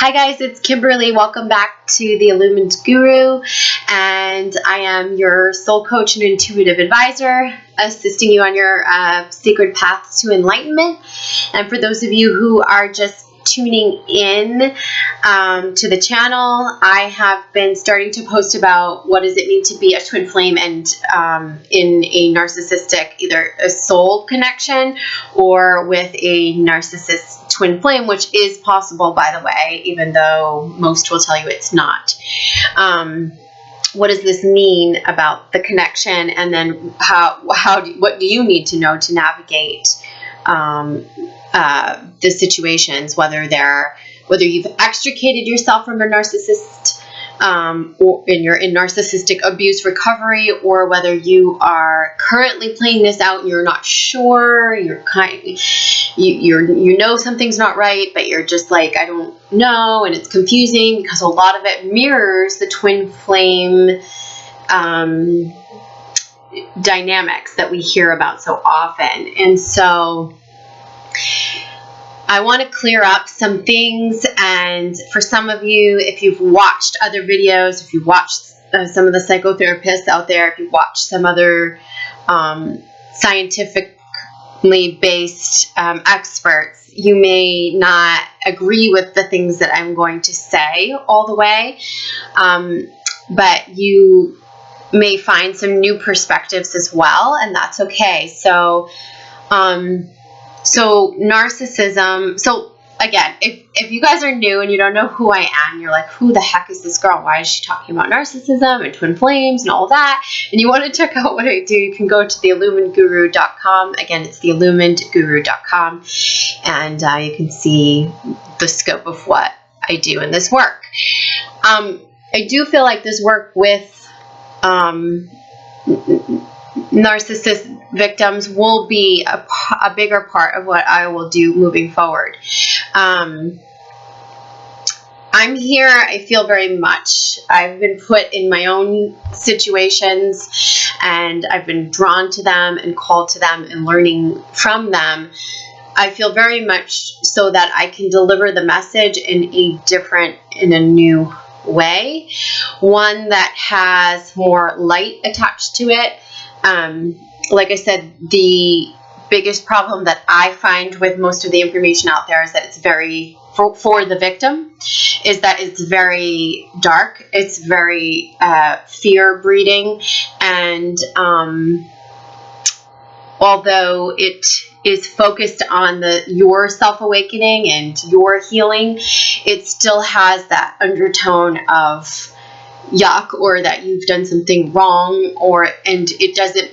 Hi guys, it's Kimberly. Welcome back to the Illumined Guru, and I am your soul coach and intuitive advisor, assisting you on your sacred paths to enlightenment. And for those of you who are just tuning in to the channel, I have been starting to post about what does it mean to be a twin flame and in a narcissistic, either a soul connection or with a narcissist twin flame, which is possible, by the way, even though most will tell you it's not. What does this mean about the connection, and then what do you need to know to navigate the situations, whether you've extricated yourself from a narcissist, or you're in narcissistic abuse recovery, or whether you are currently playing this out and you're not sure, you know something's not right, but you're just like, I don't know, and it's confusing because a lot of it mirrors the twin flame dynamics that we hear about so often. And so I want to clear up some things, and for some of you, if you've watched other videos, if you've watched some of the psychotherapists out there, if you've watched some other scientifically based experts, you may not agree with the things that I'm going to say all the way, but you may find some new perspectives as well, and that's okay. So narcissism, so again, if you guys are new and you don't know who I am, you're like, who the heck is this girl? Why is she talking about narcissism and twin flames and all that? And you want to check out what I do, you can go to theilluminedguru.com. Again, it's theilluminedguru.com, and you can see the scope of what I do in this work. I do feel like this work with narcissist victims will be a bigger part of what I will do moving forward. I'm here, I feel very much. I've been put in my own situations, and I've been drawn to them and called to them and learning from them. I feel very much so that I can deliver the message in a new way, one that has more light attached to it. Like I said, the biggest problem that I find with most of the information out there is that it's very, for the victim, is that it's very dark, it's very fear breeding, and although it is focused on your self-awakening and your healing, it still has that undertone of yuck, or that you've done something wrong, and it doesn't,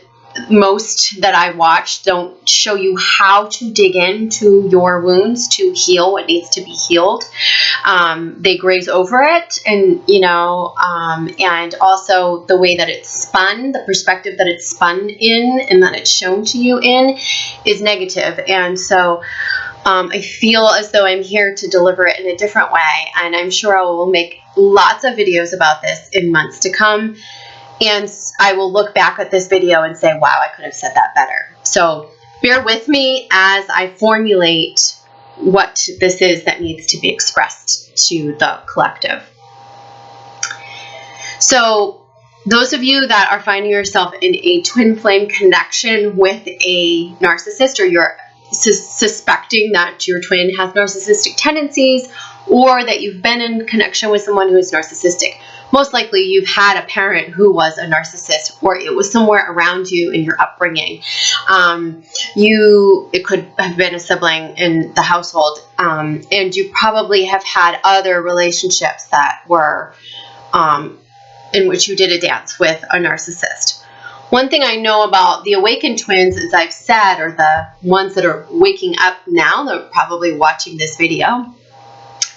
most that I watch don't show you how to dig into your wounds to heal what needs to be healed. They graze over it, and and also the way that it's spun, the perspective that it's spun in and that it's shown to you in is negative. And so I feel as though I'm here to deliver it in a different way, and I'm sure I will make lots of videos about this in months to come, and I will look back at this video and say, wow, I could have said that better. So bear with me as I formulate what this is that needs to be expressed to the collective. So those of you that are finding yourself in a twin flame connection with a narcissist, or you're suspecting that your twin has narcissistic tendencies, or that you've been in connection with someone who is narcissistic, most likely you've had a parent who was a narcissist, or it was somewhere around you in your upbringing. It could have been a sibling in the household, and you probably have had other relationships that were in which you did a dance with a narcissist. One thing I know about the awakened twins, as I've said, or the ones that are waking up now, that are probably watching this video,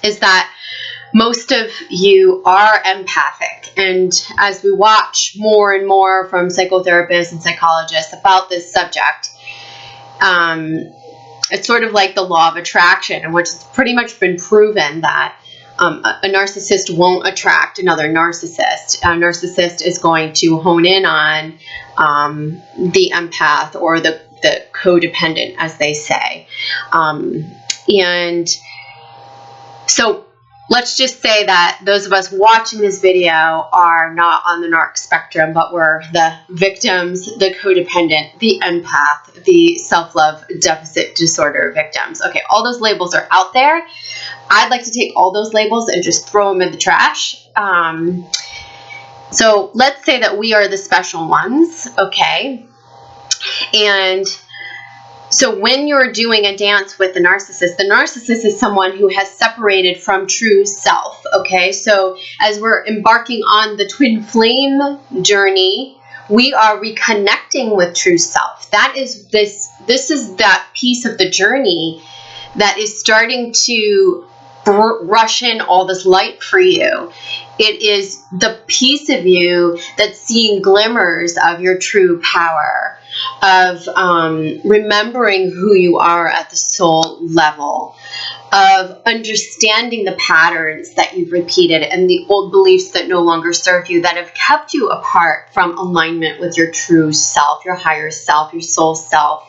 is that most of you are empathic. And as we watch more and more from psychotherapists and psychologists about this subject, it's sort of like the law of attraction, in which it's pretty much been proven that a narcissist won't attract another narcissist. A narcissist is going to hone in on the empath, or the codependent, as they say. And so let's just say that those of us watching this video are not on the narc spectrum, but we're the victims, the codependent, the empath, the self-love deficit disorder victims. Okay, all those labels are out there. I'd like to take all those labels and just throw them in the trash. So let's say that we are the special ones, okay? And so when you're doing a dance with the narcissist is someone who has separated from true self, okay? So as we're embarking on the twin flame journey, we are reconnecting with true self. That is this is that piece of the journey that is starting to rush in all this light for you. It is the piece of you that's seeing glimmers of your true power, of remembering who you are at the soul level, of understanding the patterns that you've repeated and the old beliefs that no longer serve you, that have kept you apart from alignment with your true self, your higher self, your soul self.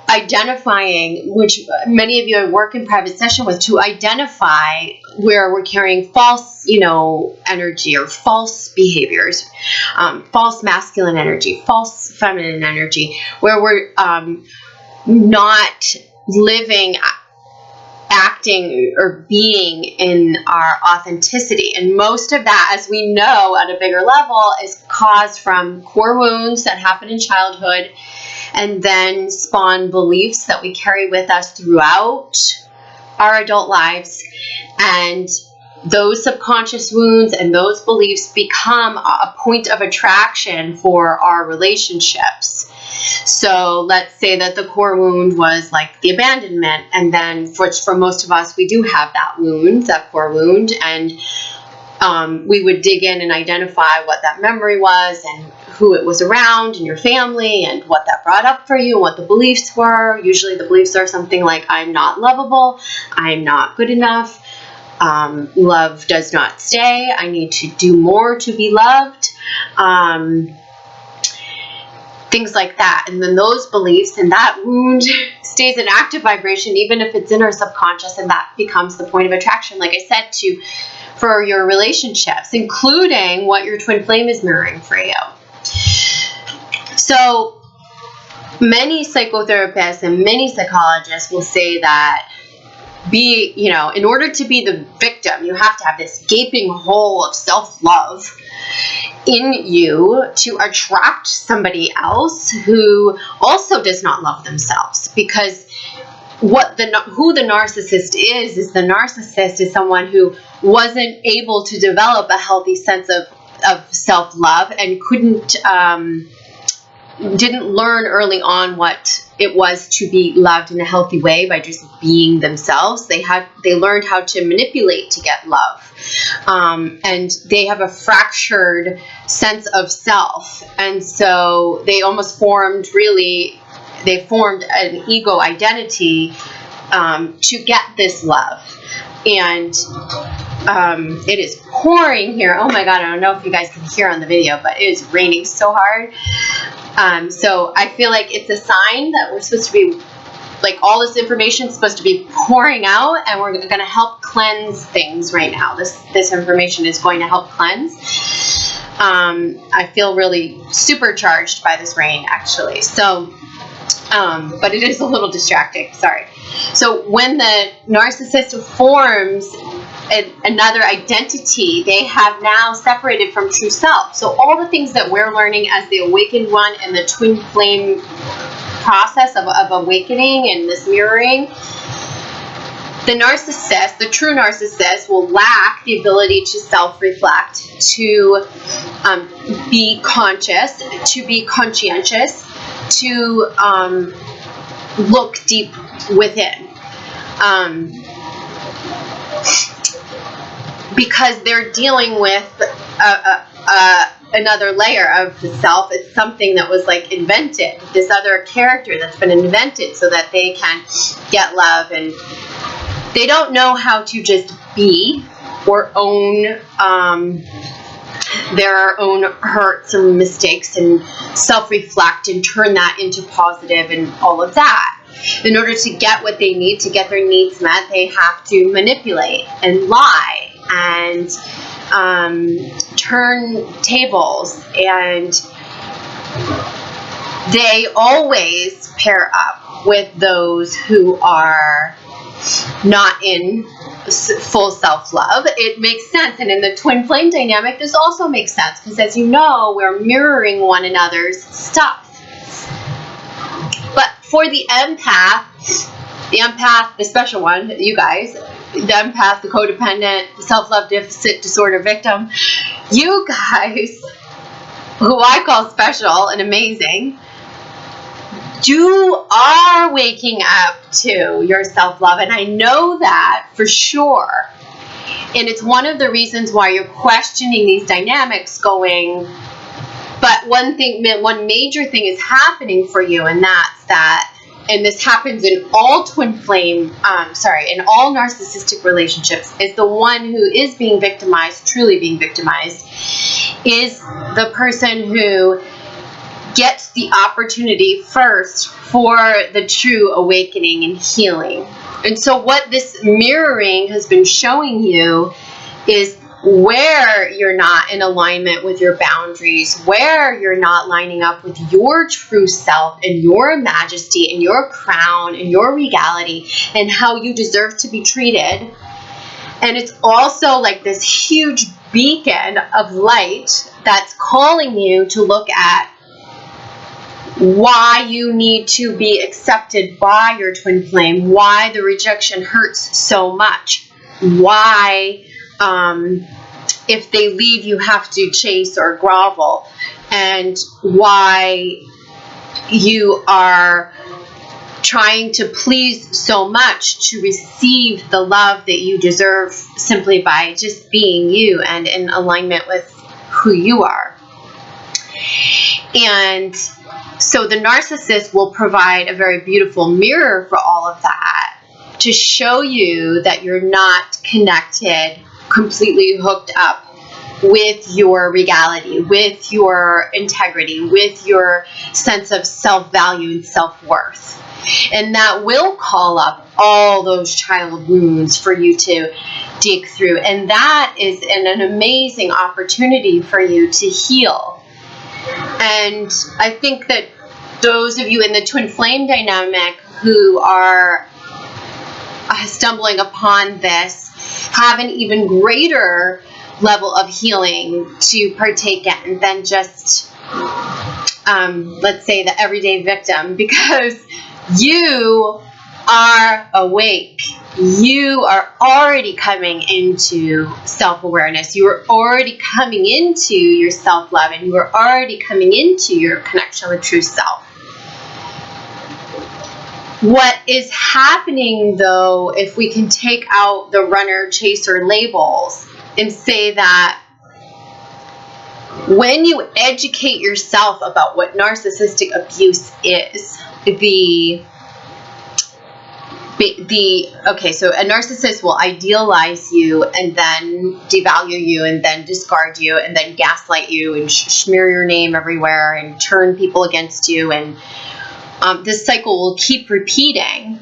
Identifying, which many of you I work in private session with, to identify where we're carrying false, energy or false behaviors, false masculine energy, false feminine energy, where we're not living, acting, or being in our authenticity. And most of that, as we know at a bigger level, is caused from core wounds that happen in childhood, and then spawn beliefs that we carry with us throughout our adult lives. And those subconscious wounds and those beliefs become a point of attraction for our relationships. So let's say that the core wound was like the abandonment, and then for most of us, we do have that wound, that core wound, and we would dig in and identify what that memory was and who it was around in your family and what that brought up for you and what the beliefs were. Usually the beliefs are something like, I'm not lovable, I'm not good enough, love does not stay, I need to do more to be loved, things like that. And then those beliefs and that wound stays in active vibration, even if it's in our subconscious, and that becomes the point of attraction, like I said, for your relationships, including what your twin flame is mirroring for you. So many psychotherapists and many psychologists will say that in order to be the victim, you have to have this gaping hole of self-love in you to attract somebody else who also does not love themselves. Because who the narcissist is the narcissist is someone who wasn't able to develop a healthy sense of self-love and didn't learn early on what it was to be loved in a healthy way by just being themselves. They learned how to manipulate to get love. And they have a fractured sense of self. And so they almost formed an ego identity to get this love. And it is pouring here. Oh my God, I don't know if you guys can hear on the video, but it is raining so hard. So I feel like it's a sign that we're supposed to be, like, all this information is supposed to be pouring out, and we're going to help cleanse things right now. This information is going to help cleanse. I feel really supercharged by this rain, actually. So, but it is a little distracting. Sorry. So when the narcissist forms another identity, they have now separated from true self. So all the things that we're learning as the awakened one and the twin flame process of awakening and this mirroring, the true narcissist will lack the ability to self-reflect, to be conscious, to be conscientious, to look deep within. Because they're dealing with another layer of the self. It's something that was like invented, this other character that's been invented so that they can get love, and they don't know how to just be or own their own hurts and mistakes and self-reflect and turn that into positive and all of that. In order to get what they need, to get their needs met, they have to manipulate and lie and turn tables, and they always pair up with those who are not in full self-love. It makes sense. And in the twin flame dynamic, this also makes sense, because as you know, we're mirroring one another's stuff. But for the empath, the special one, you guys, the empath, the codependent, the self-love deficit disorder victim, you guys, who I call special and amazing, you are waking up to your self-love, and I know that for sure. And it's one of the reasons why you're questioning these dynamics, going, but one major thing is happening for you, and that's that, and this happens in all in all narcissistic relationships, is the one who is being victimized, truly being victimized, is the person who gets the opportunity first for the true awakening and healing. And so what this mirroring has been showing you is where you're not in alignment with your boundaries, where you're not lining up with your true self and your majesty and your crown and your regality and how you deserve to be treated. And it's also like this huge beacon of light that's calling you to look at why you need to be accepted by your twin flame, why the rejection hurts so much, why if they leave you have to chase or grovel, and why you are trying to please so much to receive the love that you deserve simply by just being you and in alignment with who you are. And so the narcissist will provide a very beautiful mirror for all of that, to show you that you're not connected, completely hooked up with your regality, with your integrity, with your sense of self-value and self-worth. And that will call up all those child wounds for you to dig through. And that is an amazing opportunity for you to heal. And I think that those of you in the twin flame dynamic who are stumbling upon this have an even greater level of healing to partake in than just, let's say, the everyday victim, because you are awake. You are already coming into self-awareness. You are already coming into your self-love, and you are already coming into your connection with true self. What is happening, though, if we can take out the runner-chaser labels and say that when you educate yourself about what narcissistic abuse is, so a narcissist will idealize you and then devalue you and then discard you and then gaslight you and smear your name everywhere and turn people against you, and this cycle will keep repeating.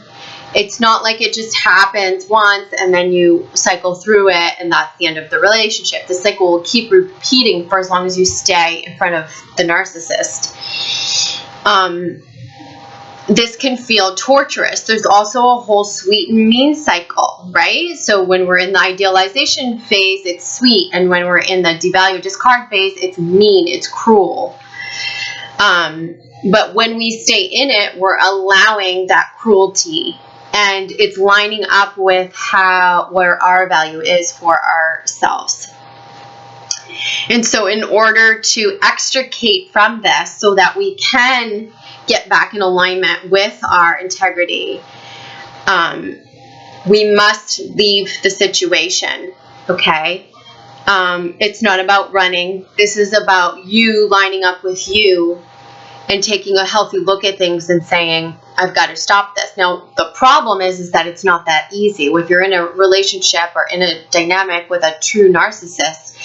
It's not like it just happens once and then you cycle through it and that's the end of the relationship. The cycle will keep repeating for as long as you stay in front of the narcissist. This can feel torturous. There's also a whole sweet and mean cycle, right? So when we're in the idealization phase, it's sweet. And when we're in the devalue discard phase, it's mean, it's cruel. But when we stay in it, we're allowing that cruelty, and it's lining up with where our value is for ourselves. And so in order to extricate from this so that we can get back in alignment with our integrity, we must leave the situation, okay? It's not about running. This is about you lining up with you and taking a healthy look at things and saying, I've got to stop this. Now, the problem is that it's not that easy. If you're in a relationship or in a dynamic with a true narcissist,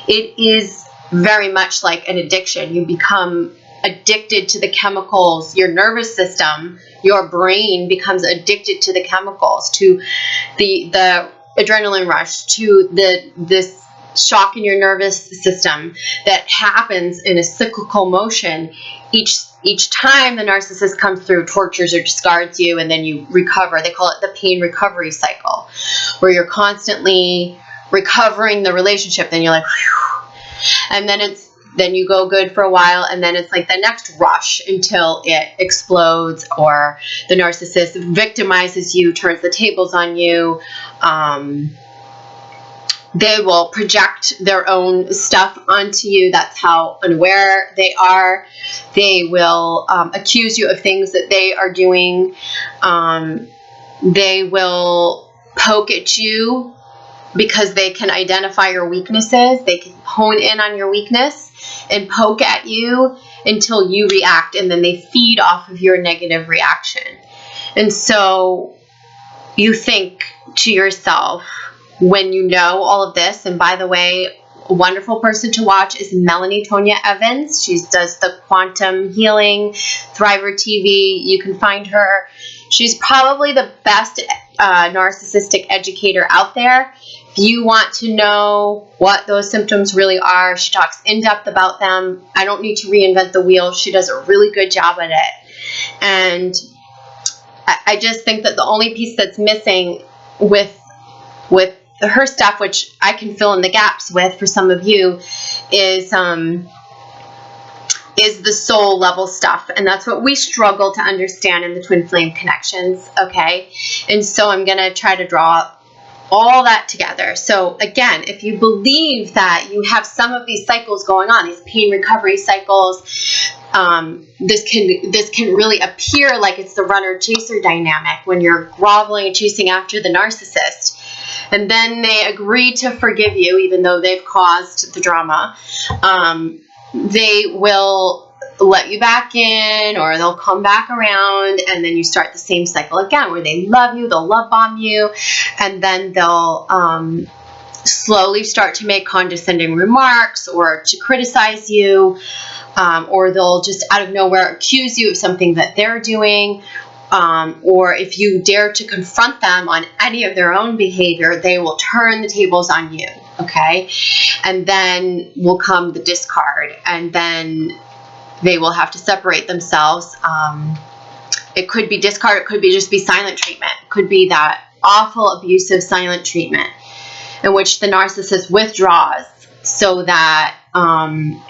it is very much like an addiction. You become addicted to the chemicals. Your nervous system, your brain becomes addicted to the chemicals, to the adrenaline rush, to this shock in your nervous system that happens in a cyclical motion. Each time the narcissist comes through, tortures or discards you, and then you recover. They call it the pain recovery cycle, where you're constantly recovering the relationship. Then you're like, whew. And then you go good for a while, and then it's like the next rush until it explodes, or the narcissist victimizes you, turns the tables on you. They will project their own stuff onto you. That's how unaware they are. They will accuse you of things that they are doing. They will poke at you because they can identify your weaknesses. They can hone in on your weakness and poke at you until you react, and then they feed off of your negative reaction. And so you think to yourself, when you know all of this, and by the way, a wonderful person to watch is Melanie Tonya Evans. She does the quantum healing, Thriver TV. You can find her. She's probably the best narcissistic educator out there. If you want to know what those symptoms really are, she talks in depth about them. I don't need to reinvent the wheel. She does a really good job at it. And I just think that the only piece that's missing with her stuff, which I can fill in the gaps with for some of you, is the soul level stuff. And that's what we struggle to understand in the twin flame connections. Okay. And so I'm going to try to draw all that together. So again, if you believe that you have some of these cycles going on, these pain recovery cycles, this can really appear like it's the runner chaser dynamic when you're groveling and chasing after the narcissist. And then they agree to forgive you, even though they've caused the drama. They will let you back in, or they'll come back around, and then you start the same cycle again, where they love you, they'll love bomb you, and then they'll slowly start to make condescending remarks or to criticize you, or they'll just out of nowhere accuse you of something that they're doing. Or if you dare to confront them on any of their own behavior, they will turn the tables on you, okay? And then will come the discard, and then they will have to separate themselves. It could be discard, it could be just be silent treatment. It could be that awful abusive silent treatment in which the narcissist withdraws so that, and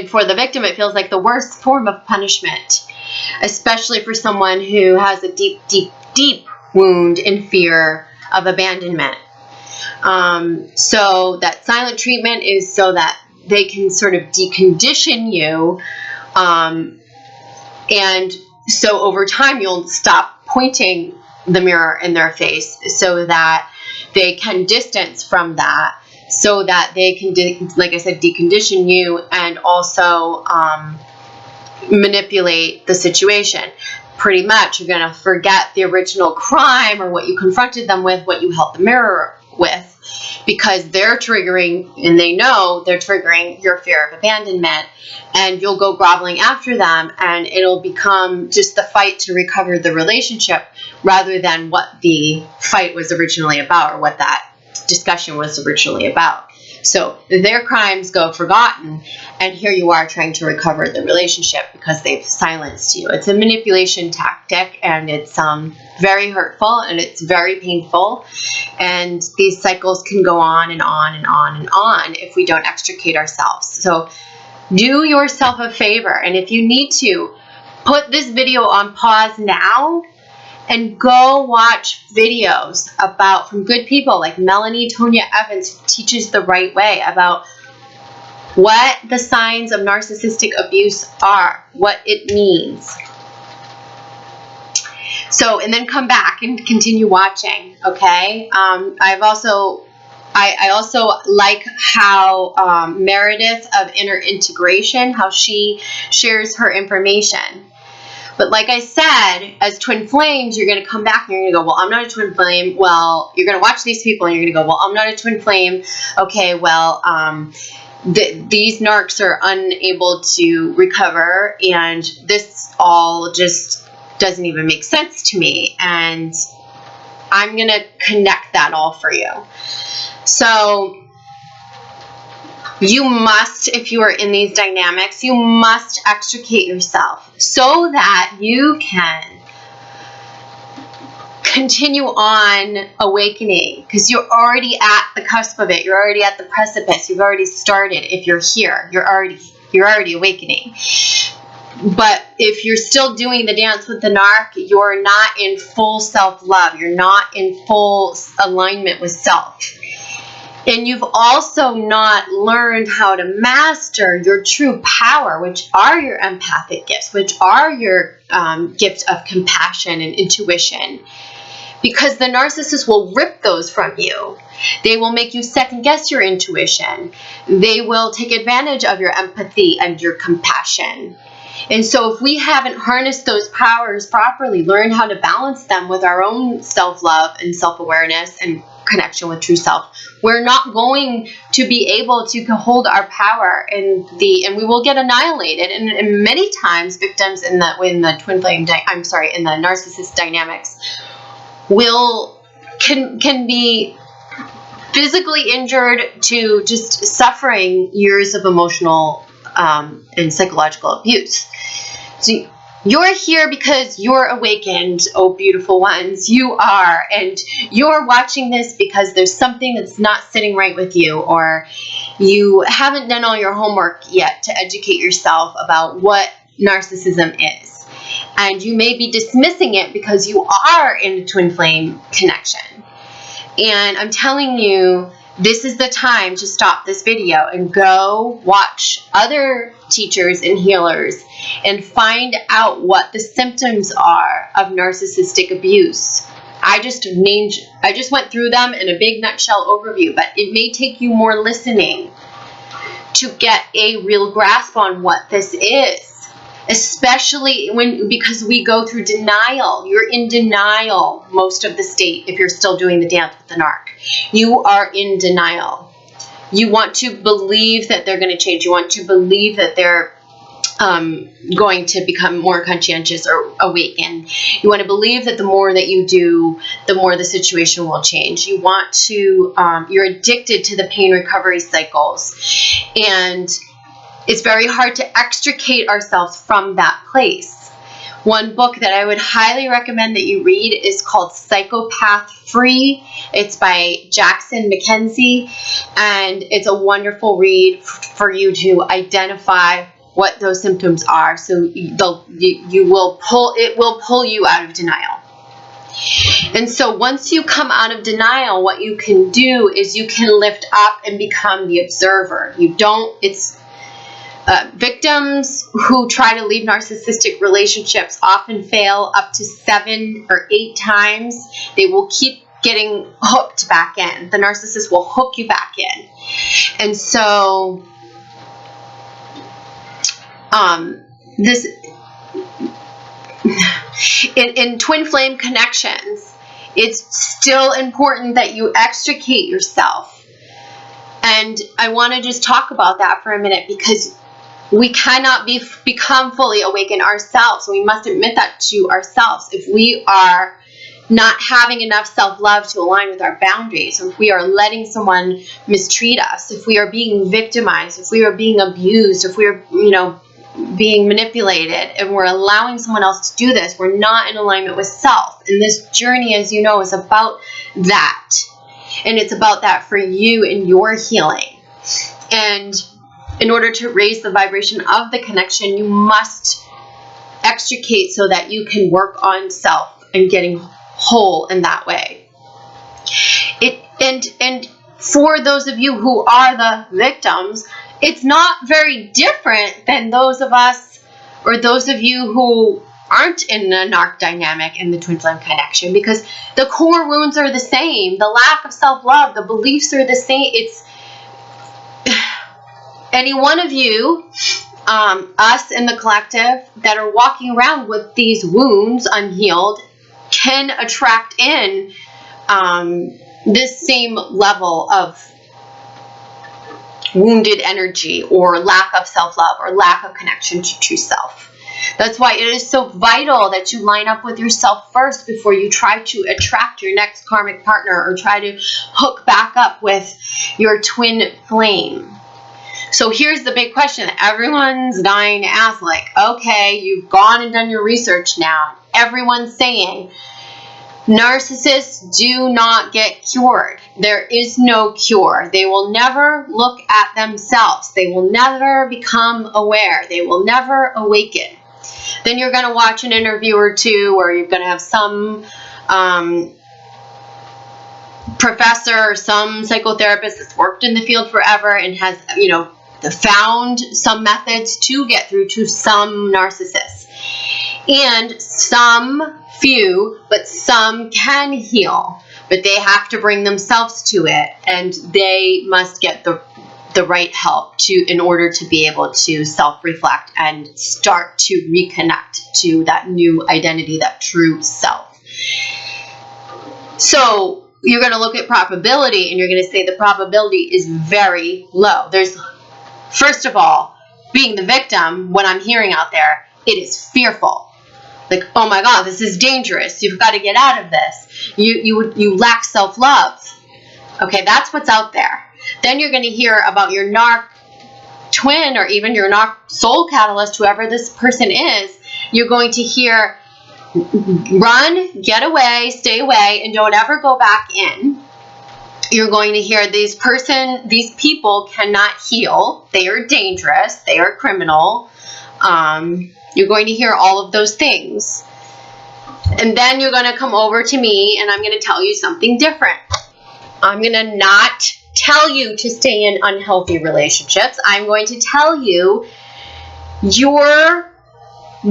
for the victim, it feels like the worst form of punishment, especially for someone who has a deep, deep, deep wound in fear of abandonment. So that silent treatment is so that they can sort of decondition you. And so over time, you'll stop pointing the mirror in their face so that they can distance from that, so that they can, like I said, decondition you and also manipulate the situation. Pretty much, you're going to forget the original crime or what you confronted them with, what you held the mirror with, because they're triggering, and they know they're triggering your fear of abandonment, and you'll go groveling after them, and it'll become just the fight to recover the relationship rather than what the fight was originally about, or what that discussion was originally about. So their crimes go forgotten, and here you are trying to recover the relationship because they've silenced you. It's a manipulation tactic, and it's very hurtful, and it's very painful, and these cycles can go on and on and on and on if we don't extricate ourselves. So do yourself a favor, and if you need to, put this video on pause now and go watch videos from good people like Melanie Tonya Evans, who teaches the right way about what the signs of narcissistic abuse are, what it means. So, and then come back and continue watching, okay? I also like how Meredith of Inner Integration, how she shares her information. But like I said, as twin flames, you're going to come back and you're going to go, well, I'm not a twin flame. Well, you're going to watch these people and you're going to go, well, I'm not a twin flame. Okay, well, these narcs are unable to recover, and this all just doesn't even make sense to me, and I'm going to connect that all for you. So you must, if you are in these dynamics, you must extricate yourself so that you can continue on awakening, because you're already at the cusp of it. You're already at the precipice. You've already started. If you're here, you're already awakening. But if you're still doing the dance with the narc, you're not in full self-love. You're not in full alignment with self. And you've also not learned how to master your true power, which are your empathic gifts, which are your gift of compassion and intuition. Because the narcissist will rip those from you. They will make you second guess your intuition. They will take advantage of your empathy and your compassion. And so if we haven't harnessed those powers properly, learn how to balance them with our own self-love and self-awareness and connection with true self, we're not going to be able to hold our power, and we will get annihilated. And many times victims in the twin flame, in the narcissist dynamics, can be physically injured to just suffering years of emotional and psychological abuse. So you're here because you're awakened, oh beautiful ones. You are, and you're watching this because there's something that's not sitting right with you, or you haven't done all your homework yet to educate yourself about what narcissism is. And you may be dismissing it because you are in a twin flame connection. And I'm telling you, this is the time to stop this video and go watch other teachers and healers and find out what the symptoms are of narcissistic abuse. I just went through them in a big nutshell overview, but it may take you more listening to get a real grasp on what this is. Especially because we go through denial. You're in denial most of the state if you're still doing the dance with the narc. You are in denial. You want to believe that they're going to change. You want to believe that they're going to become more conscientious or awaken. You want to believe that the more that you do, the more the situation will change. You want to, you're addicted to the pain recovery cycles. And it's very hard to extricate ourselves from that place. One book that I would highly recommend that you read is called Psychopath Free. It's by Jackson Mackenzie, and it's a wonderful read for you to identify what those symptoms are. So it will pull you out of denial. And so once you come out of denial, what you can do is you can lift up and become the observer. Victims who try to leave narcissistic relationships often fail up to 7 or 8 times. They will keep getting hooked back in. The narcissist will hook you back in. And so this in twin flame connections, it's still important that you extricate yourself. And I want to just talk about that for a minute, because we cannot become fully awakened ourselves. We must admit that to ourselves. If we are not having enough self-love to align with our boundaries, or if we are letting someone mistreat us, if we are being victimized, if we are being abused, if we are, being manipulated, and we're allowing someone else to do this, we're not in alignment with self. And this journey, as you know, is about that. And it's about that for you in your healing. And in order to raise the vibration of the connection, you must extricate so that you can work on self and getting whole in that way. And for those of you who are the victims, it's not very different than those of us, or those of you who aren't in a narc dynamic in the twin flame connection, because the core wounds are the same. The lack of self-love, the beliefs are the same. It's any one of you, us in the collective, that are walking around with these wounds unhealed can attract in this same level of wounded energy or lack of self-love or lack of connection to true self. That's why it is so vital that you line up with yourself first before you try to attract your next karmic partner or try to hook back up with your twin flame. So here's the big question that everyone's dying to ask, like, okay, you've gone and done your research now. Everyone's saying narcissists do not get cured. There is no cure. They will never look at themselves. They will never become aware. They will never awaken. Then you're going to watch an interview or two, or you're going to have some professor or some psychotherapist that's worked in the field forever and has, found some methods to get through to some narcissists. And some few, but some can heal, but they have to bring themselves to it, and they must get the right help in order to be able to self-reflect and start to reconnect to that new identity, that true self. So you're going to look at probability and you're going to say the probability is very low. There's, first of all, being the victim, what I'm hearing out there, it is fearful. Like, oh my God, this is dangerous. You've got to get out of this. You lack self-love. Okay, that's what's out there. Then you're going to hear about your narc twin or even your narc soul catalyst, whoever this person is. You're going to hear, run, get away, stay away, and don't ever go back in. You're going to hear these people cannot heal. They are dangerous. They are criminal. You're going to hear all of those things. And then you're going to come over to me and I'm going to tell you something different. I'm going to not tell you to stay in unhealthy relationships. I'm going to tell you you're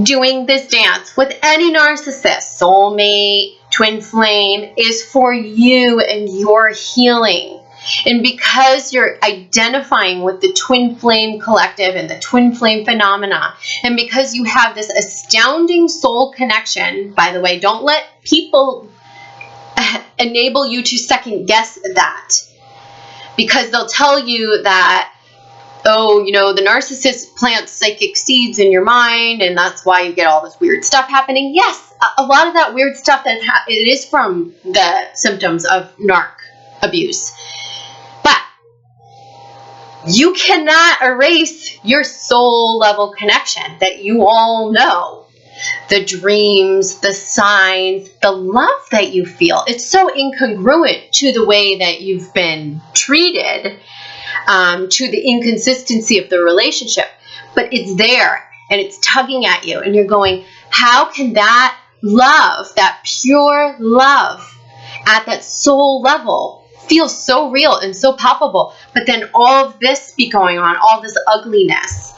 doing this dance with any narcissist, soulmate, twin flame, is for you and your healing. And because you're identifying with the twin flame collective and the twin flame phenomena, and because you have this astounding soul connection, by the way, don't let people enable you to second guess that, because they'll tell you that, oh, the narcissist plants psychic seeds in your mind and that's why you get all this weird stuff happening. Yes, a lot of that weird stuff it is from the symptoms of narc abuse. But you cannot erase your soul level connection that you all know. The dreams, the signs, the love that you feel. It's so incongruent to the way that you've been treated, to the inconsistency of the relationship. But it's there and it's tugging at you and you're going, how can that love, that pure love at that soul level feel so real and so palpable, but then all of this be going on, all this ugliness?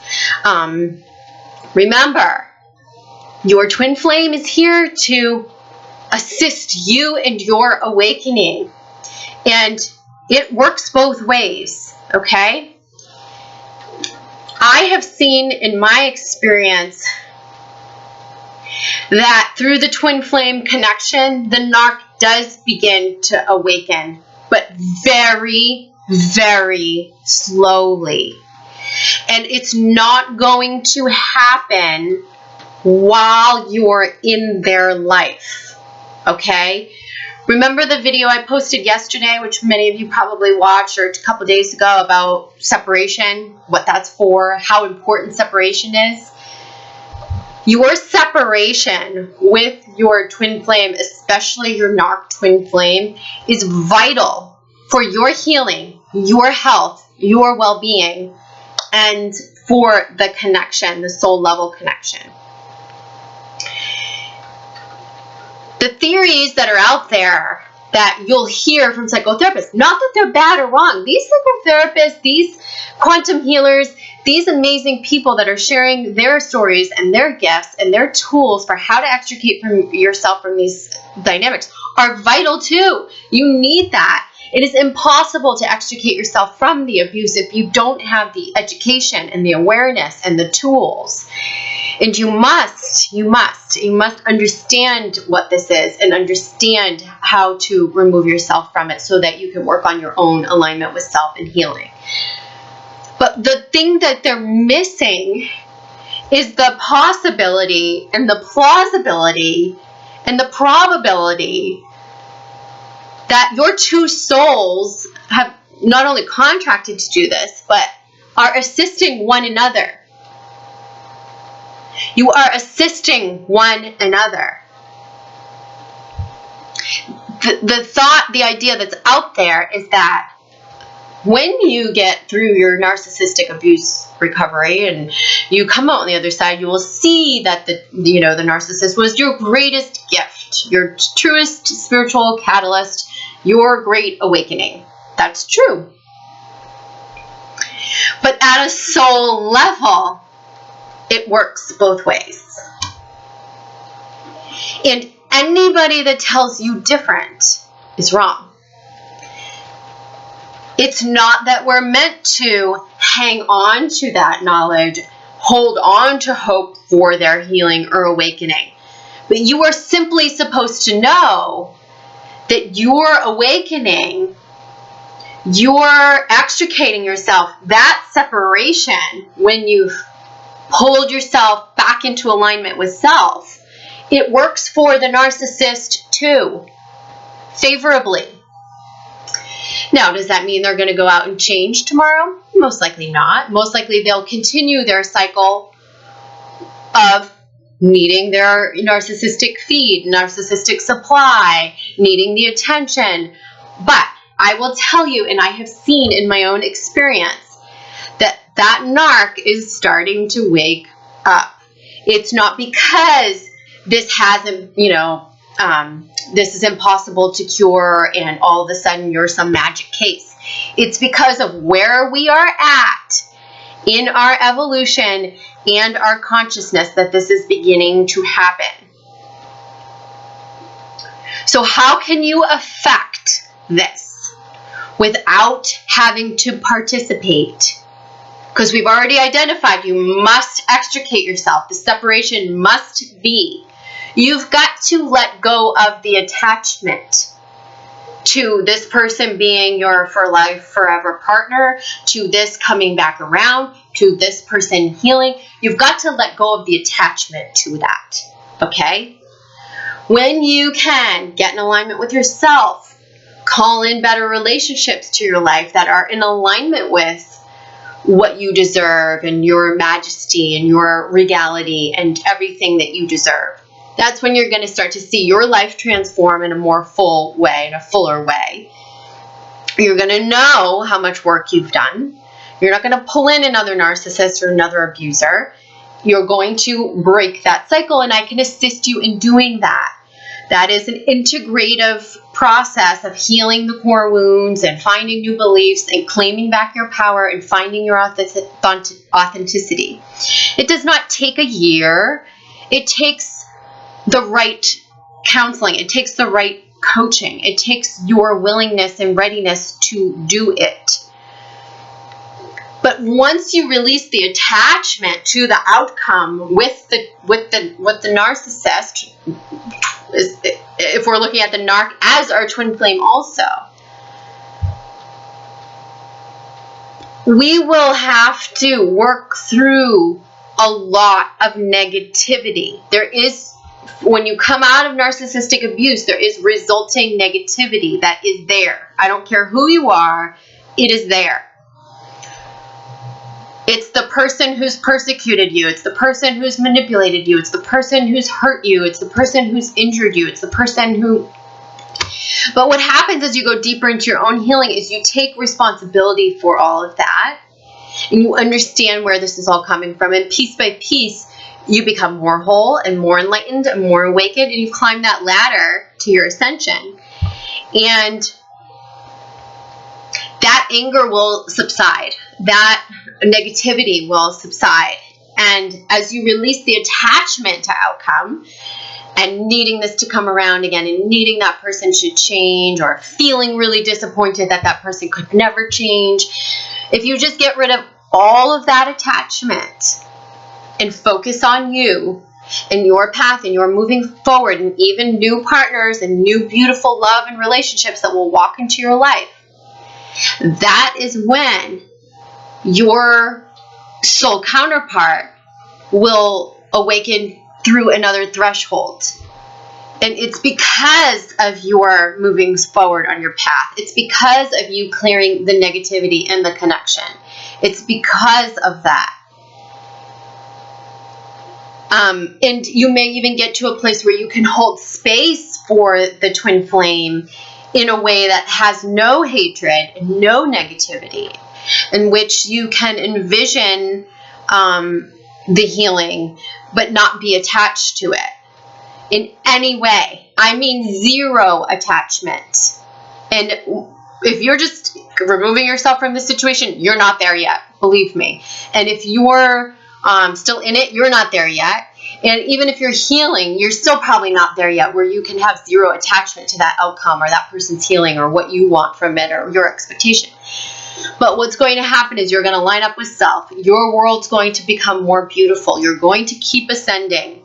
Remember, your twin flame is here to assist you in your awakening. And it works both ways, okay? I have seen in my experience that through the twin flame connection, the narc does begin to awaken, but very, very slowly. And it's not going to happen while you're in their life, okay? Remember the video I posted yesterday, which many of you probably watched, or a couple days ago, about separation, what that's for, how important separation is? Your separation with your twin flame, especially your narc twin flame, is vital for your healing, your health, your well-being, and for the connection, the soul level connection. The theories that are out there that you'll hear from psychotherapists, not that they're bad or wrong. These psychotherapists, these quantum healers, these amazing people that are sharing their stories and their gifts and their tools for how to extricate from yourself from these dynamics are vital too. You need that. It is impossible to extricate yourself from the abuse if you don't have the education and the awareness and the tools. And you must understand what this is and understand how to remove yourself from it so that you can work on your own alignment with self and healing. But the thing that they're missing is the possibility and the plausibility and the probability that your two souls have not only contracted to do this, but are assisting one another. You are assisting one another. The thought, the idea that's out there is that when you get through your narcissistic abuse recovery and you come out on the other side, you will see that the narcissist was your greatest gift, your truest spiritual catalyst, your great awakening. That's true. But at a soul level, it works both ways. And anybody that tells you different is wrong. It's not that we're meant to hang on to that knowledge, hold on to hope for their healing or awakening. But you are simply supposed to know that your awakening, you're extricating yourself, that separation, when you've pulled yourself back into alignment with self, it works for the narcissist too, favorably. Now, does that mean they're going to go out and change tomorrow? Most likely not. Most likely they'll continue their cycle of needing their narcissistic feed, narcissistic supply, needing the attention. But I will tell you, and I have seen in my own experience, that narc is starting to wake up. It's not because this hasn't, this is impossible to cure and all of a sudden you're some magic case. It's because of where we are at in our evolution and our consciousness that this is beginning to happen. So how can you affect this without having to participate? Because we've already identified you must extricate yourself. The separation must be. You've got to let go of the attachment to this person being your for life, forever partner, to this coming back around, to this person healing. You've got to let go of the attachment to that, okay? When you can get in alignment with yourself, call in better relationships to your life that are in alignment with what you deserve and your majesty and your regality and everything that you deserve. That's when you're going to start to see your life transform in a more full way, in a fuller way. You're going to know how much work you've done. You're not going to pull in another narcissist or another abuser. You're going to break that cycle, and I can assist you in doing that. That is an integrative process of healing the core wounds and finding new beliefs and claiming back your power and finding your authenticity. It does not take a year. It takes the right counseling. It takes the right coaching. It takes your willingness and readiness to do it. But once you release the attachment to the outcome with the narcissist, if we're looking at the narc as our twin flame also, we will have to work through a lot of negativity. There is, when you come out of narcissistic abuse, there is resulting negativity that is there. I don't care who you are, it is there. It's the person who's persecuted you. It's the person who's manipulated you. It's the person who's hurt you. It's the person who's injured you. It's the person who... But what happens as you go deeper into your own healing is you take responsibility for all of that, and you understand where this is all coming from. And piece by piece, you become more whole and more enlightened and more awakened, and you climb that ladder to your ascension. And that anger will subside. That negativity will subside. And as you release the attachment to outcome and needing this to come around again and needing that person should change or feeling really disappointed that that person could never change, if you just get rid of all of that attachment and focus on you and your path and your moving forward and even new partners and new beautiful love and relationships that will walk into your life, that is when your soul counterpart will awaken through another threshold. And it's because of your moving forward on your path. It's because of you clearing the negativity in the connection. It's because of that. And you may even get to a place where you can hold space for the twin flame in a way that has no hatred, no negativity, in which you can envision the healing, but not be attached to it in any way. I mean, zero attachment. And if you're just removing yourself from the situation, you're not there yet, believe me. And if you're still in it, you're not there yet. And even if you're healing, you're still probably not there yet, where you can have zero attachment to that outcome or that person's healing or what you want from it or your expectation. But what's going to happen is you're going to line up with self. Your world's going to become more beautiful. You're going to keep ascending.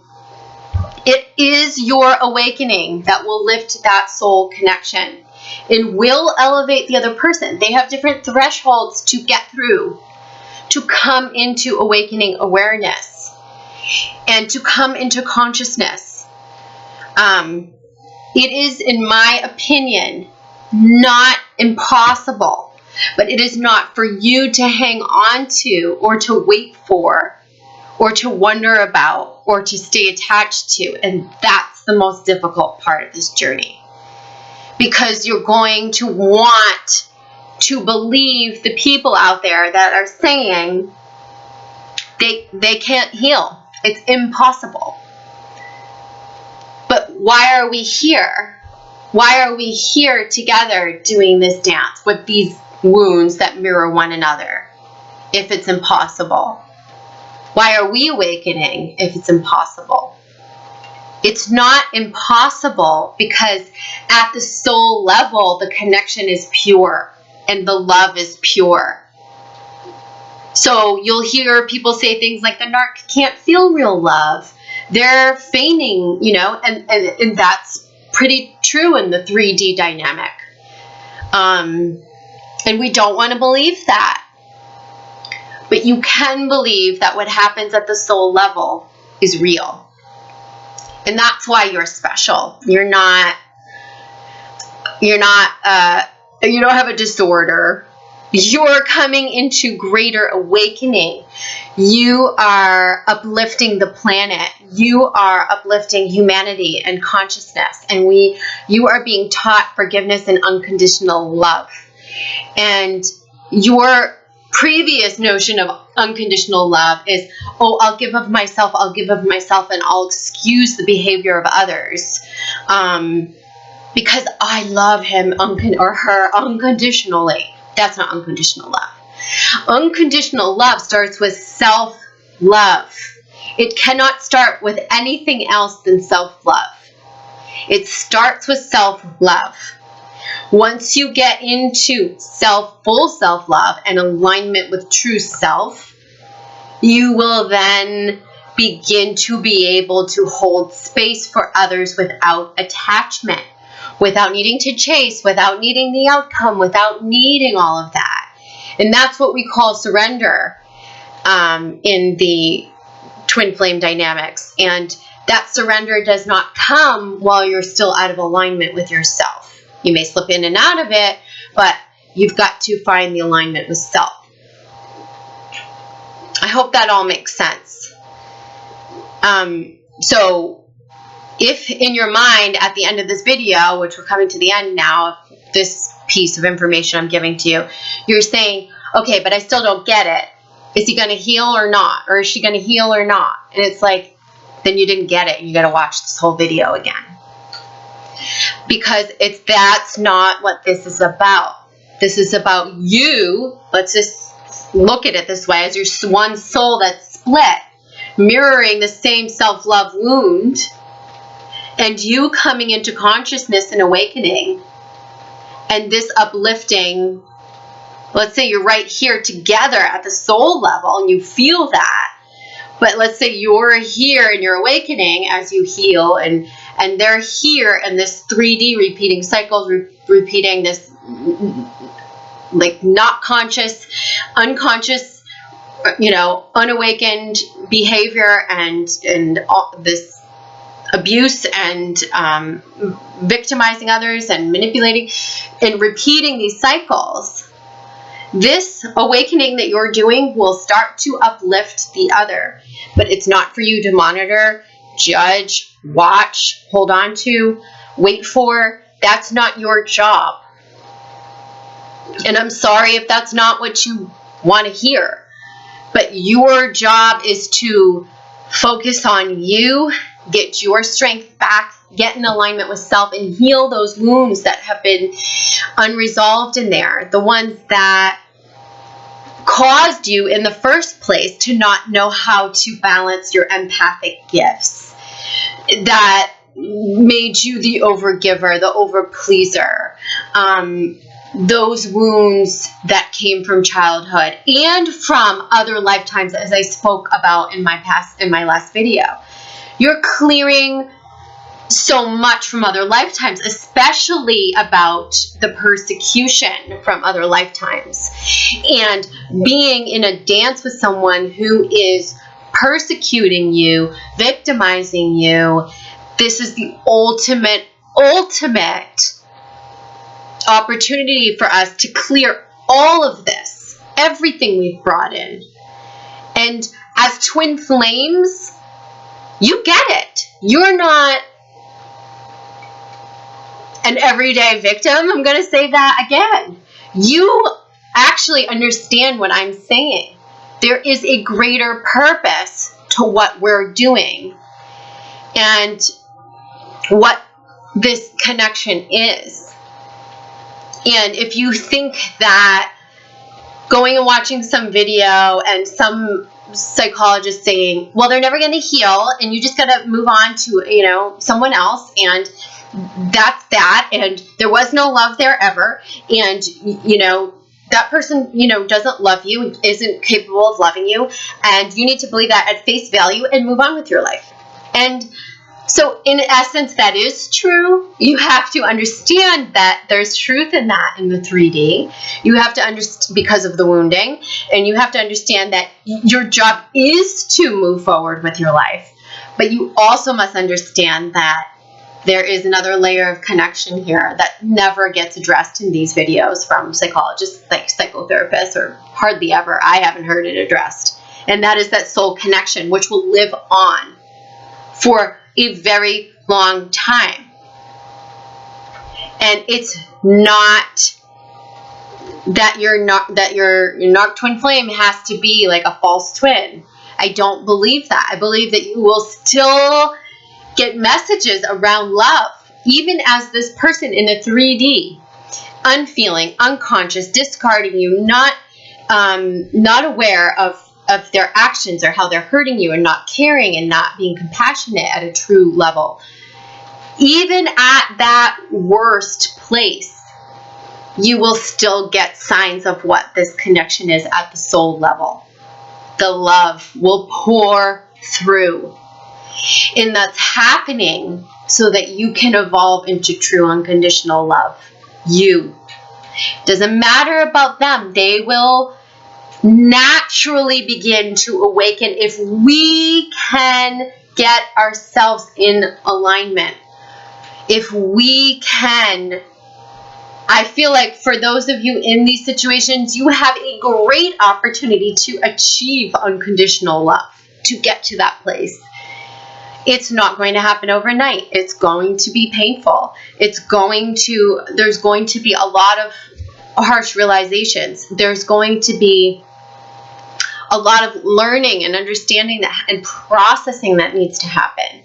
It is your awakening that will lift that soul connection and will elevate the other person. They have different thresholds to get through, to come into awakening awareness and to come into consciousness. It is, in my opinion, not impossible, but it is not for you to hang on to or to wait for or to wonder about or to stay attached to. And that's the most difficult part of this journey, because you're going to want to believe the people out there that are saying they can't heal. It's impossible. But why are we here? Why are we here together doing this dance with these wounds that mirror one another if it's impossible? Why are we awakening if it's impossible? It's not impossible because at the soul level, the connection is pure and the love is pure. So you'll hear people say things like the narc can't feel real love. They're feigning, and that's pretty true in the 3D dynamic. And we don't want to believe that. But you can believe that what happens at the soul level is real. And that's why you're special. You don't have a disorder. You're coming into greater awakening. You are uplifting the planet. You are uplifting humanity and consciousness. And you are being taught forgiveness and unconditional love. And your previous notion of unconditional love is, I'll give of myself, and I'll excuse the behavior of others because I love him or her unconditionally. That's not unconditional love. Unconditional love starts with self-love. It cannot start with anything else than self-love. It starts with self-love. Once you get into full self-love and alignment with true self, you will then begin to be able to hold space for others without attachment, without needing to chase, without needing the outcome, without needing all of that. And that's what we call surrender in the twin flame dynamics. And that surrender does not come while you're still out of alignment with yourself. You may slip in and out of it, but you've got to find the alignment with self. I hope that all makes sense. So if in your mind at the end of this video, which we're coming to the end now of this piece of information I'm giving to you, you're saying, okay, but I still don't get it. Is he going to heal or not? Or is she going to heal or not? And it's like, then you didn't get it. You got to watch this whole video again. Because that's not what this is about. This is about you. Let's just look at it this way, as your one soul that's split, mirroring the same self-love wound, and you coming into consciousness and awakening, and this uplifting. Let's say you're right here together at the soul level and you feel that, but let's say you're here and you're awakening as you heal, and they're here, and this 3D repeating cycles, repeating this like not conscious, unconscious, unawakened behavior and all this abuse and victimizing others and manipulating and repeating these cycles, this awakening that you're doing will start to uplift the other. But it's not for you to monitor, judge, watch, hold on to, wait for. That's not your job. And I'm sorry if that's not what you want to hear. But your job is to focus on you, get your strength back, get in alignment with self, and heal those wounds that have been unresolved in there. The ones that caused you in the first place to not know how to balance your empathic gifts. That made you the overgiver, the overpleaser. Those wounds that came from childhood and from other lifetimes, as I spoke about in my last video. You're clearing so much from other lifetimes, especially about the persecution from other lifetimes. And being in a dance with someone who is persecuting you, victimizing you, this is the ultimate opportunity for us to clear all of this, everything we've brought in. And as twin flames, you get it. You're not an everyday victim. I'm going to say that again. You actually understand what I'm saying. There is a greater purpose to what we're doing and what this connection is. And if you think that going and watching some video and some psychologist saying, well, they're never going to heal and you just got to move on to, someone else, and that's that, and there was no love there ever, and, that person, doesn't love you, isn't capable of loving you, and you need to believe that at face value and move on with your life. And so in essence, that is true. You have to understand that there's truth in that in the 3D. You have to understand because of the wounding, and you have to understand that your job is to move forward with your life. But you also must understand that there is another layer of connection here that never gets addressed in these videos from psychologists, like psychotherapists, or hardly ever. I haven't heard it addressed. And that is that soul connection, which will live on for a very long time. And it's not that your twin flame has to be like a false twin. I don't believe that. I believe that you will still get messages around love, even as this person in a 3D, unfeeling, unconscious, discarding you, not aware of their actions or how they're hurting you, and not caring and not being compassionate at a true level. Even at that worst place, you will still get signs of what this connection is at the soul level. The love will pour through. And that's happening so that you can evolve into true unconditional love. You. Doesn't matter about them. They will naturally begin to awaken if we can get ourselves in alignment. If we can, I feel like for those of you in these situations, you have a great opportunity to achieve unconditional love, to get to that place. It's not going to happen overnight. It's going to be painful. There's going to be a lot of harsh realizations. There's going to be a lot of learning and understanding that and processing that needs to happen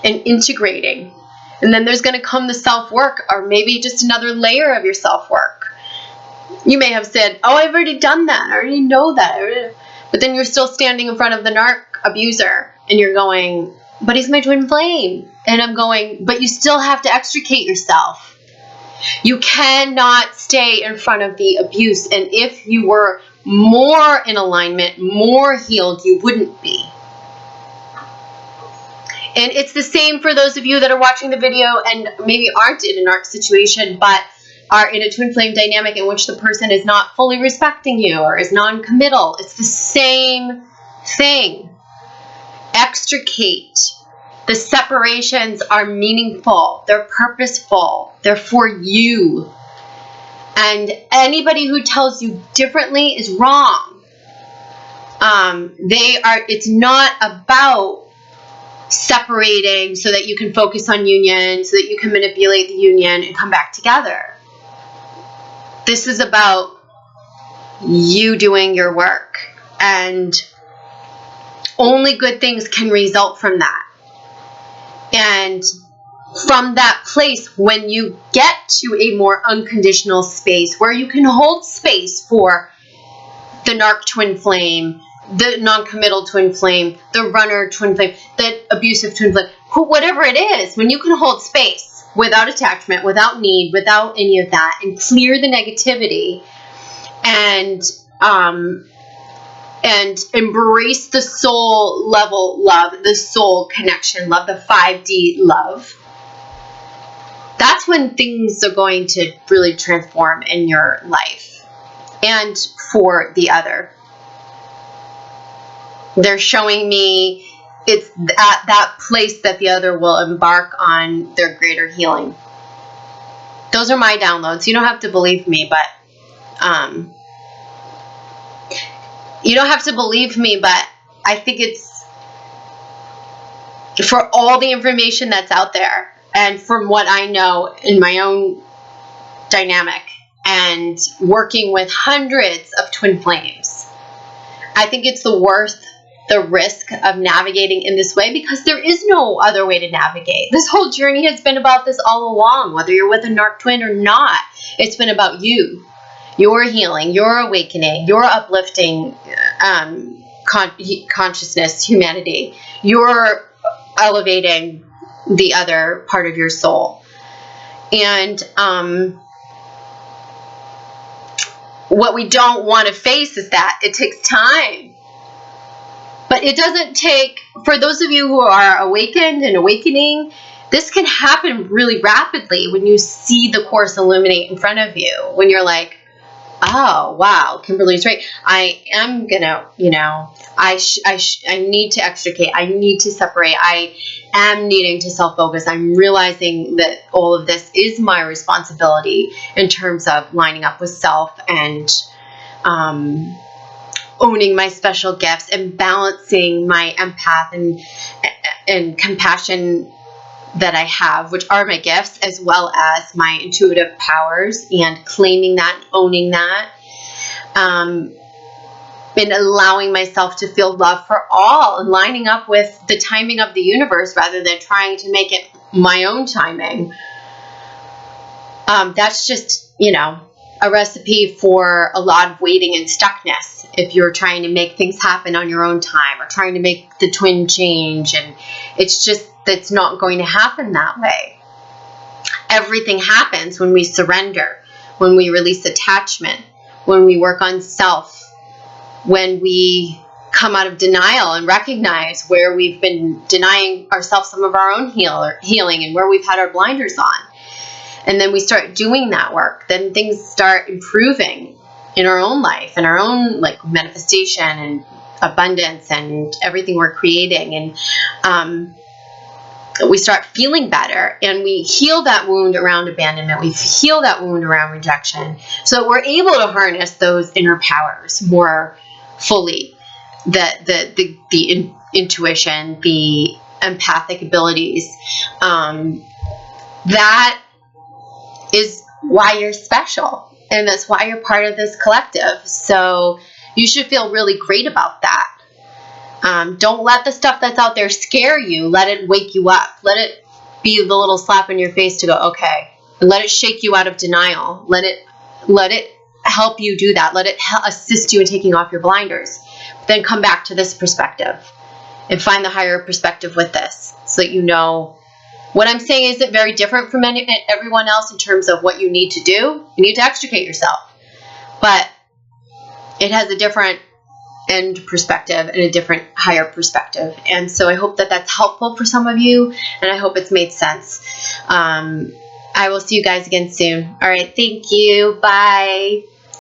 and integrating. And then there's going to come the self-work, or maybe just another layer of your self-work. You may have said, oh, I've already done that. I already know that. But then you're still standing in front of the narc abuser and you're going, but he's my twin flame. And I'm going, but you still have to extricate yourself. You cannot stay in front of the abuse. And if you were more in alignment, more healed, you wouldn't be. And it's the same for those of you that are watching the video and maybe aren't in a narc situation, but are in a twin flame dynamic in which the person is not fully respecting you or is non-committal, it's the same thing. Extricate. The separations are meaningful. They're purposeful. They're for you. And anybody who tells you differently is wrong. It's not about separating so that you can focus on union, so that you can manipulate the union and come back together. This is about you doing your work, and only good things can result from that. And from that place, when you get to a more unconditional space where you can hold space for the narc twin flame, the non-committal twin flame, the runner twin flame, the abusive twin flame, whatever it is, when you can hold space without attachment, without need, without any of that, and clear the negativity and embrace the soul level love, the soul connection love, the 5D love, that's when things are going to really transform in your life and for the other. They're showing me it's at that place that the other will embark on their greater healing. Those are my downloads. You don't have to believe me, but I think it's for all the information that's out there and from what I know in my own dynamic and working with hundreds of twin flames, I think it's worth the risk of navigating in this way, because there is no other way to navigate. This whole journey has been about this all along, whether you're with a narc twin or not. It's been about you, your healing, your awakening, your uplifting consciousness, humanity, your elevating the other part of your soul. And what we don't want to face is that it takes time. But it doesn't take, for those of you who are awakened and awakening, this can happen really rapidly when you see the course illuminate in front of you. When you're like, oh, wow, Kimberly's right. I am gonna, I need to extricate. I need to separate. I am needing to self-focus. I'm realizing that all of this is my responsibility in terms of lining up with self and owning my special gifts and balancing my empath and compassion that I have, which are my gifts, as well as my intuitive powers, and claiming that, owning that, and allowing myself to feel love for all and lining up with the timing of the universe rather than trying to make it my own timing. That's just, a recipe for a lot of waiting and stuckness if you're trying to make things happen on your own time or trying to make the twin change, and that's not going to happen that way. Everything happens when we surrender, when we release attachment, when we work on self, when we come out of denial and recognize where we've been denying ourselves some of our own healing and where we've had our blinders on. And then we start doing that work, then things start improving in our own life and our own manifestation and abundance and everything we're creating. And we start feeling better, and we heal that wound around abandonment. We heal that wound around rejection, so that we're able to harness those inner powers more fully. The intuition, the empathic abilities, that is why you're special, and that's why you're part of this collective. So you should feel really great about that. Don't let the stuff that's out there scare you. Let it wake you up. Let it be the little slap in your face to go, okay, and let it shake you out of denial. Let it help you do that. Let it assist you in taking off your blinders. Then come back to this perspective and find the higher perspective with this, so that you know. What I'm saying isn't very different from everyone else in terms of what you need to do. You need to extricate yourself. But it has a different end perspective and a different higher perspective. And so I hope that that's helpful for some of you, and I hope it's made sense. I will see you guys again soon. All right. Thank you. Bye.